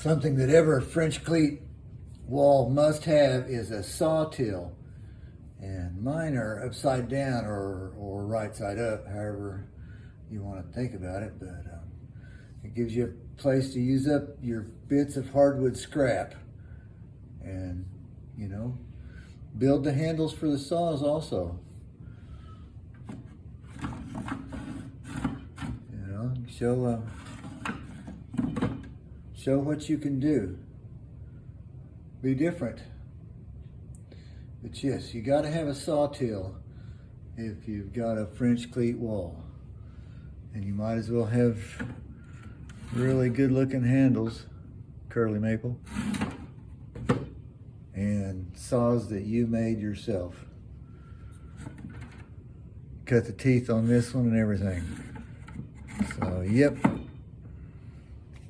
Something that every French cleat wall must have is a saw till. And mine are upside down or right side up, however you want to think about it. But it gives you a place to use up your bits of hardwood scrap. And, you know, build the handles for the saws also. You know, show what you can do. Be different. But yes, you got to have a saw till if you've got a French cleat wall. And you might as well have really good looking handles, curly maple, and saws that you made yourself. Cut the teeth on this one and everything. So, yep.